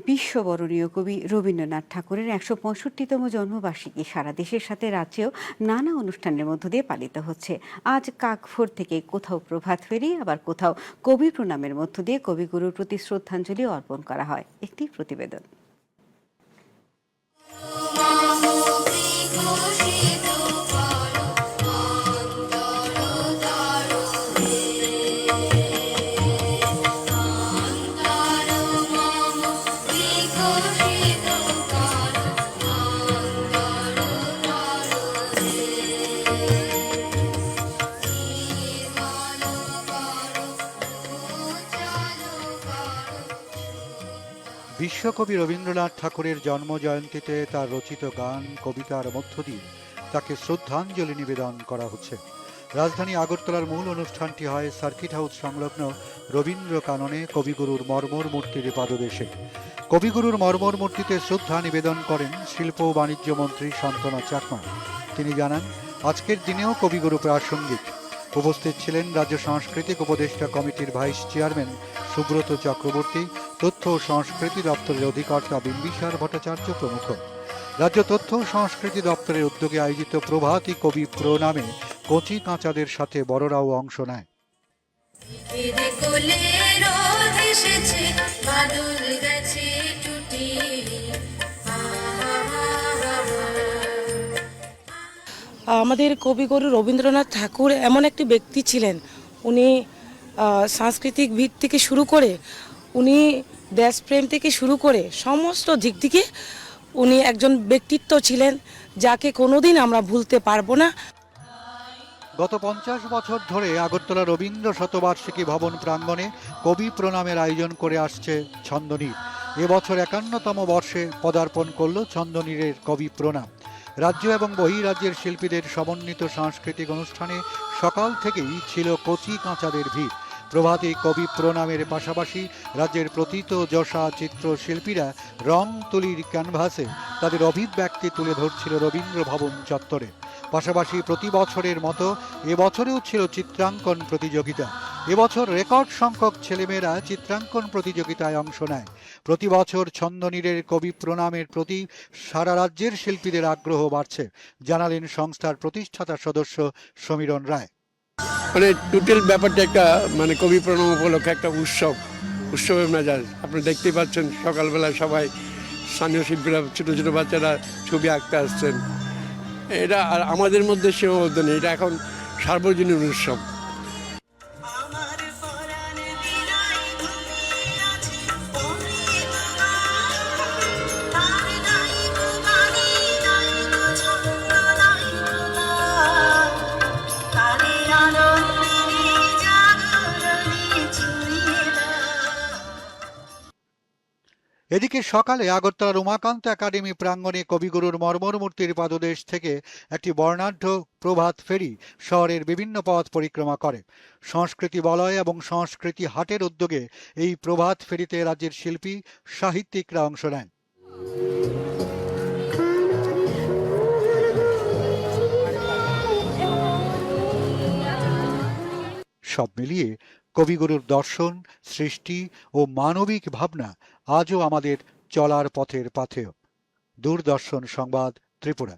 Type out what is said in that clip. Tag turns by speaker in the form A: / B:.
A: বিশ্ববরণীয় কবি রবীন্দ্রনাথ ঠাকুরের ১৬৫তম জন্মবার্ষিকী সারা দেশের সাথে রাজ্যেও নানা অনুষ্ঠানের মধ্য দিয়ে পালিত হচ্ছে। আজ কাকভোর থেকে কোথাও প্রভাত ফেরি, আবার কোথাও কবি প্রণামের মধ্য দিয়ে কবিগুরুর প্রতি শ্রদ্ধাঞ্জলি অর্পণ করা হয়। একটি প্রতিবেদন।
B: বিশ্বকবি রবীন্দ্রনাথ ঠাকুরের জন্মজয়ন্তীতে তার রচিত গান, কবিতার মধ্য দিয়ে তাকে শ্রদ্ধাঞ্জলি নিবেদন করা হচ্ছে। রাজধানী আগরতলার মূল অনুষ্ঠানটি হয় সার্কিট হাউস সংলগ্ন রবীন্দ্র কাননে কবিগুরুর মর্মর মূর্তির পাদদেশে। কবিগুরুর মর্মর মূর্তিতে শ্রদ্ধা নিবেদন করেন শিল্প ও বাণিজ্য মন্ত্রী শান্তনা চাকমা। তিনি জানান, আজকের দিনেও কবিগুরু প্রাসঙ্গিক। উপস্থিত ছিলেন রাজ্য সাংস্কৃতিক উপদেষ্টা কমিটির ভাইস চেয়ারম্যান সুব্রত চক্রবর্তী, তথ্য ও সংস্কৃতি দপ্তরের অধিকর্তা বিম্বিসার ভট্টাচার্য প্রমুখ। রাজ্য তথ্য ও সংস্কৃতি দপ্তরের উদ্যোগে আয়োজিত প্রভাতী কবি প্রণামে কচি কাঁচাদের সাথে বড়রাও অংশ নেয়।
C: আমাদের কবিগুরু রবীন্দ্রনাথ ঠাকুর এমন একটি ব্যক্তি ছিলেন, উনি সাংস্কৃতিক ভিত থেকে শুরু করে, উনি দেশপ্রেম থেকে শুরু করে সমস্ত দিক থেকে উনি একজন ব্যক্তিত্ব ছিলেন, যাকে কোনোদিন আমরা ভুলতে পারবো না।
B: গত 50 বছর ধরে আগরতলা রবীন্দ্র শতবার্ষিকী ভবন প্রাঙ্গণে কবি প্রণামের আয়োজন করে আসছে ছন্দনীর। এবছর 51তম বর্ষে পদার্পণ করল ছন্দনীরের কবি প্রণাম। রাজ্য এবং বহিরাজ্যের শিল্পীদের সমন্বিত সাংস্কৃতিক অনুষ্ঠানে সকাল থেকেই ছিল কচি কাঁচাদের ভিড়। প্রভাতী কবি প্রণামের পাশাপাশি রাজ্যের প্রথিত যশা চিত্রশিল্পীরা রং তুলির ক্যানভাসে তাদের অভিব্যক্তি তুলে ধরছিল রবীন্দ্র ভবন চত্বরে। পাশাপাশি প্রতি বছরের মতো এবছরেও ছিল চিত্রাঙ্কন প্রতিযোগিতা। এবছর রেকর্ড সংখ্যক ছেলেমেয়েরা চিত্রাঙ্কন প্রতিযোগিতায় অংশ নেয়। প্রতি বছর ছন্দনীরের কবি প্রণামের প্রতি সারা রাজ্যের শিল্পীদের আগ্রহ বাড়ছে, জানালেন সংস্থার প্রতিষ্ঠাতা সদস্য সমীরণ রায়।
D: টোটাল ব্যাপারটা একটা কবি প্রণাম উপলক্ষে একটা উৎসবের মেজাজ। আপনি দেখতেই পাচ্ছেন সকালবেলা সবাই স্থানীয় শিল্পীরা, ছোটো ছোটো বাচ্চারা ছবি আঁকতে আসছেন। এটা আর আমাদের মধ্যে সীমাবদ্ধ নেই, এটা এখন সার্বজনীন উৎসব।
B: এদিকে সকালে আগরতলার উমাকান্ত একাডেমি প্রাঙ্গণে কবিগুরুর মর্মর মূর্তির পাদদেশ থেকে একটি বর্ণাঢ্য প্রভাত ফেরি শহরের বিভিন্ন পথ পরিক্রমা করে। সংস্কৃতি বলয় এবং সংস্কৃতি হাটের উদ্যোগে এই প্রভাত ফেরিতে রাজ্যের শিল্পী, সাহিত্যিকরা অংশ নেন। সব মিলিয়ে কবিগুরুর দর্শন, সৃষ্টি ও মানবিক ভাবনা আজও আমাদের চলার পথের পাথেয়। দূরদর্শন সংবাদ, ত্রিপুরা।